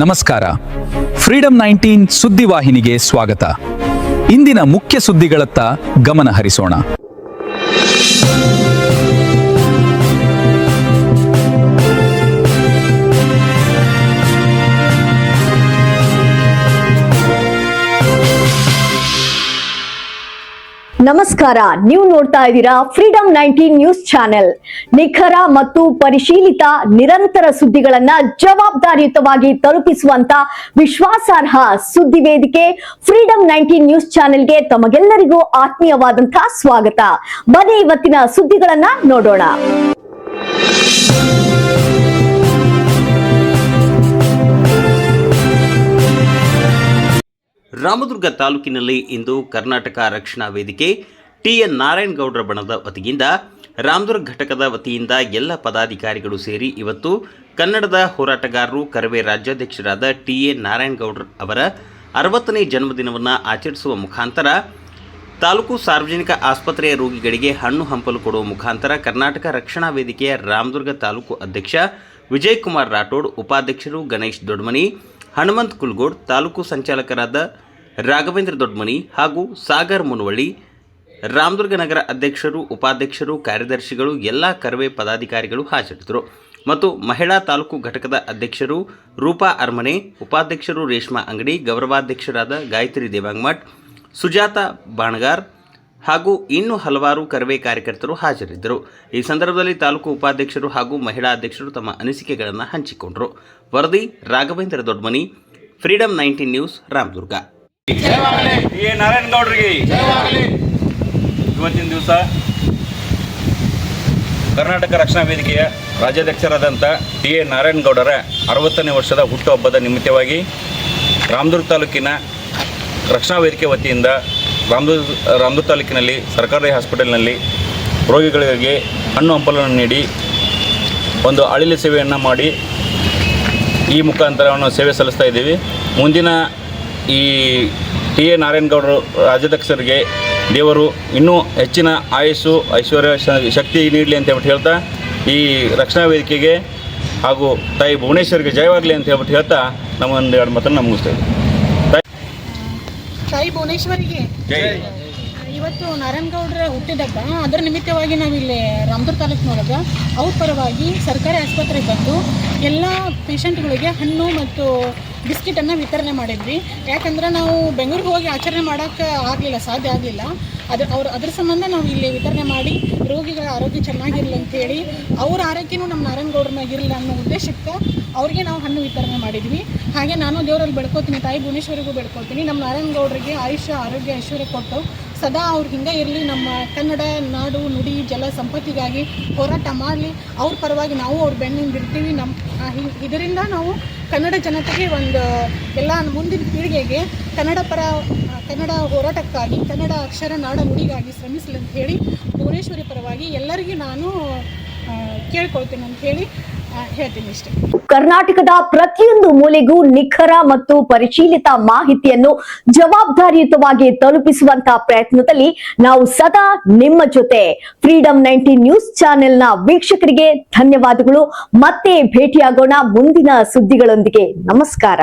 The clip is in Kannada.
ನಮಸ್ಕಾರ. ಫ್ರೀಡಂ 19 ಸುದ್ದಿವಾಹಿನಿಗೆ ಸ್ವಾಗತ. ಇಂದಿನ ಮುಖ್ಯ ಸುದ್ದಿಗಳತ್ತ ಗಮನ ಹರಿಸೋಣ. ನಮಸ್ಕಾರ, ನೀವು ನೋಡ್ತಾ ಇದ್ದೀರಾ ಫ್ರೀಡಂ 19 ನ್ಯೂಸ್ ಚಾನೆಲ್. ನಿಖರ ಮತ್ತು ಪರಿಶೀಲಿತ ನಿರಂತರ ಸುದ್ದಿಗಳನ್ನ ಜವಾಬ್ದಾರಿಯುತವಾಗಿ ತಲುಪಿಸುವಂತ ವಿಶ್ವಾಸಾರ್ಹ ಸುದ್ದಿ ವೇದಿಕೆ ಫ್ರೀಡಂ 19 ನ್ಯೂಸ್ ಚಾನೆಲ್ಗೆ ತಮಗೆಲ್ಲರಿಗೂ ಆತ್ಮೀಯವಾದಂತಹ ಸ್ವಾಗತ. ಬನ್ನಿ ಇವತ್ತಿನ ಸುದ್ದಿಗಳನ್ನ ನೋಡೋಣ. ರಾಮದುರ್ಗ ತಾಲೂಕಿನಲ್ಲಿ ಇಂದು ಕರ್ನಾಟಕ ರಕ್ಷಣಾ ವೇದಿಕೆ ಟಿ.ಎನ್. ನಾರಾಯಣಗೌಡರ ಬಣದ ವತಿಯಿಂದ ರಾಮದುರ್ಗ ಘಟಕದ ವತಿಯಿಂದ ಎಲ್ಲ ಪದಾಧಿಕಾರಿಗಳು ಸೇರಿ ಇವತ್ತು ಕನ್ನಡದ ಹೋರಾಟಗಾರರು ಕರವೇ ರಾಜ್ಯಾಧ್ಯಕ್ಷರಾದ ಟಿ.ಎನ್. ನಾರಾಯಣಗೌಡರ ಅವರ 60ನೇ ಜನ್ಮದಿನವನ್ನು ಆಚರಿಸುವ ಮುಖಾಂತರ ತಾಲೂಕು ಸಾರ್ವಜನಿಕ ಆಸ್ಪತ್ರೆಯ ರೋಗಿಗಳಿಗೆ ಹಣ್ಣು ಹಂಪಲು ಕೊಡುವ ಮುಖಾಂತರ ಕರ್ನಾಟಕ ರಕ್ಷಣಾ ವೇದಿಕೆಯ ರಾಮದುರ್ಗ ತಾಲೂಕು ಅಧ್ಯಕ್ಷ ವಿಜಯಕುಮಾರ್ ರಾಠೋಡ್, ಉಪಾಧ್ಯಕ್ಷರು ಗಣೇಶ್ ದೊಡ್ಮನಿ, ಹನುಮಂತ್ ಕುಲ್ಗೋಡ್, ತಾಲೂಕು ಸಂಚಾಲಕರಾದ ರಾಘವೇಂದ್ರ ದೊಡ್ಮನಿ ಹಾಗೂ ಸಾಗರ್ ಮುನವಳ್ಳಿ, ರಾಮದುರ್ಗ ನಗರ ಅಧ್ಯಕ್ಷರು, ಉಪಾಧ್ಯಕ್ಷರು, ಕಾರ್ಯದರ್ಶಿಗಳು, ಎಲ್ಲ ಕರವೇ ಪದಾಧಿಕಾರಿಗಳು ಹಾಜರಿದ್ದರು. ಮತ್ತು ಮಹಿಳಾ ತಾಲೂಕು ಘಟಕದ ಅಧ್ಯಕ್ಷರು ರೂಪಾ ಅರಮನೆ, ಉಪಾಧ್ಯಕ್ಷರು ರೇಷ್ಮಾ ಅಂಗಡಿ, ಗೌರವಾಧ್ಯಕ್ಷರಾದ ಗಾಯತ್ರಿ ದೇವಾಂಗಮಠ್, ಸುಜಾತಾ ಬಾಣಗಾರ್ ಹಾಗೂ ಇನ್ನೂ ಹಲವಾರು ಕರವೇ ಕಾರ್ಯಕರ್ತರು ಹಾಜರಿದ್ದರು. ಈ ಸಂದರ್ಭದಲ್ಲಿ ತಾಲೂಕು ಉಪಾಧ್ಯಕ್ಷರು ಹಾಗೂ ಮಹಿಳಾ ಅಧ್ಯಕ್ಷರು ತಮ್ಮ ಅನಿಸಿಕೆಗಳನ್ನು ಹಂಚಿಕೊಂಡರು. ವರದಿ ರಾಘವೇಂದ್ರ ದೊಡ್ಮನಿ, ಫ್ರೀಡಂ 19 ನ್ಯೂಸ್, ರಾಮದುರ್ಗ. ಟಿ.ಎನ್. ನಾರಾಯಣಗೌಡರಿಗೆ ಇವತ್ತಿನ ದಿವಸ ಕರ್ನಾಟಕ ರಕ್ಷಣಾ ವೇದಿಕೆಯ ರಾಜ್ಯಾಧ್ಯಕ್ಷರಾದಂಥ ಟಿ.ಎನ್. ನಾರಾಯಣಗೌಡರ 60ನೇ ವರ್ಷದ ಹುಟ್ಟುಹಬ್ಬದ ನಿಮಿತ್ತವಾಗಿ ರಾಮದುರ್ಗ ತಾಲೂಕಿನ ರಕ್ಷಣಾ ವೇದಿಕೆ ವತಿಯಿಂದ ರಾಮದುರ್ಗ ತಾಲೂಕಿನಲ್ಲಿ ಸರ್ಕಾರಿ ಹಾಸ್ಪಿಟಲ್ನಲ್ಲಿ ರೋಗಿಗಳಿಗೆ ಹಣ್ಣು ಹಂಪಲನ್ನು ನೀಡಿ ಒಂದು ಅಳಿಲು ಸೇವೆಯನ್ನು ಮಾಡಿ ಈ ಮುಖಾಂತರವನ್ನು ಸೇವೆ ಸಲ್ಲಿಸ್ತಾ ಇದ್ದೀವಿ. ಮುಂದಿನ ಈ ಟಿ.ಎನ್. ನಾರಾಯಣಗೌಡರು ರಾಜ್ಯಾಧ್ಯಕ್ಷರಿಗೆ ದೇವರು ಇನ್ನೂ ಹೆಚ್ಚಿನ ಆಯುಸ್ಸು, ಐಶ್ವರ್ಯ, ಶಕ್ತಿ ನೀಡಲಿ ಅಂತ ಹೇಳ್ಬಿಟ್ಟು ಹೇಳ್ತಾ ಈ ರಕ್ಷಣಾ ವೇದಿಕೆಗೆ ಹಾಗೂ ತಾಯಿ ಭುವನೇಶ್ವರಿಗೆ ಜಯವಾಗಲಿ ಅಂತ ಹೇಳ್ಬಿಟ್ಟು ಹೇಳ್ತಾ ನಮ್ಮ ಒಂದು ಎರಡು ಮಾತನ್ನು ಮುಗಿಸ್ತಾ ಇದ್ದೀವಿ. ತಾಯಿ ಭುವನೇಶ್ವರಿಗೆ ಇವತ್ತು ನಾರಾಯಣಗೌಡರ ಹುಟ್ಟಿದಬ್ಬ. ಅದರ ನಿಮಿತ್ತವಾಗಿ ನಾವಿಲ್ಲಿ ರಾಮದುರ್ಗ ತಾಲೂಕಿನೊಳಗೆ ಅವ್ರ ಪರವಾಗಿ ಸರ್ಕಾರಿ ಆಸ್ಪತ್ರೆಗೆ ಬಂದು ಎಲ್ಲ ಪೇಷಂಟ್ಗಳಿಗೆ ಹಣ್ಣು ಮತ್ತು ಬಿಸ್ಕಿಟನ್ನು ವಿತರಣೆ ಮಾಡಿದ್ವಿ. ಯಾಕಂದ್ರೆ ನಾವು ಬೆಂಗಳೂರಿಗೆ ಹೋಗಿ ಆಚರಣೆ ಮಾಡೋಕ್ಕೆ ಆಗಲಿಲ್ಲ, ಸಾಧ್ಯ ಆಗಲಿಲ್ಲ. ಅದ್ರ ಸಂಬಂಧ ನಾವು ಇಲ್ಲಿ ವಿತರಣೆ ಮಾಡಿ ರೋಗಿಗಳ ಆರೋಗ್ಯ ಚೆನ್ನಾಗಿರಲಿ ಅಂಥೇಳಿ, ಅವ್ರ ಆರೋಗ್ಯನೂ ನಮ್ಮ ನಾರಾಯಣಗೌಡ್ರನಾಗ ಇರಲಿ ಅನ್ನೋ ಉದ್ದೇಶಕ್ಕೆ ಅವ್ರಿಗೆ ನಾವು ಹಣ್ಣು ವಿತರಣೆ ಮಾಡಿದ್ವಿ. ಹಾಗೆ ನಾನು ದೇವರಲ್ಲಿ ಬೆಳ್ಕೊತೀನಿ, ತಾಯಿ ಭುವನೇಶ್ವರಿಗೂ ಬೆಳ್ಕೊತೀನಿ, ನಮ್ಮ ನಾರಾಯಣಗೌಡರಿಗೆ ಆಯುಷ್ಯ, ಆರೋಗ್ಯ, ಐಶ್ವರ್ಯ ಕೊಟ್ಟು ಸದಾ ಅವ್ರು ಹಿಂಗೆ ಇರಲಿ, ನಮ್ಮ ಕನ್ನಡ ನಾಡು, ನುಡಿ, ಜಲ ಸಂಪತ್ತಿಗಾಗಿ ಹೋರಾಟ ಮಾಡಲಿ. ಅವ್ರ ಪರವಾಗಿ ನಾವು ಅವ್ರ ಬೆನ್ನಿಂದ ಇರ್ತೀವಿ. ಇದರಿಂದ ನಾವು ಕನ್ನಡ ಜನತೆಗೆ ಒಂದು ಎಲ್ಲ ಮುಂದಿನ ಪೀಳಿಗೆಗೆ ಕನ್ನಡ ಹೋರಾಟಕ್ಕಾಗಿ, ಕನ್ನಡ ಅಕ್ಷರ ನಾಡ ನುಡಿಗಾಗಿ ಶ್ರಮಿಸಲಿ ಅಂತ ಹೇಳಿ ಭುವನೇಶ್ವರಿ ಪರವಾಗಿ ಎಲ್ಲರಿಗೂ ನಾನು ಕೇಳ್ಕೊಳ್ತೇನೆ ಅಂತ ಹೇಳಿ ಹೇಳ್ತೀನಿ ಇಷ್ಟೇ. ಕರ್ನಾಟಕದ ಪ್ರತಿಯೊಂದು ಮೂಲೆಗೂ ನಿಖರ ಮತ್ತು ಪರಿಶೀಲಿತ ಮಾಹಿತಿಯನ್ನು ಜವಾಬ್ದಾರಿಯುತವಾಗಿ ತಲುಪಿಸುವಂತಹ ಪ್ರಯತ್ನದಲ್ಲಿ ನಾವು ಸದಾ ನಿಮ್ಮ ಜೊತೆ. ಫ್ರೀಡಂ 19 ನ್ಯೂಸ್ ಚಾನೆಲ್ನ ವೀಕ್ಷಕರಿಗೆ ಧನ್ಯವಾದಗಳು. ಮತ್ತೆ ಭೇಟಿಯಾಗೋಣ ಮುಂದಿನ ಸುದ್ದಿಗಳೊಂದಿಗೆ. ನಮಸ್ಕಾರ.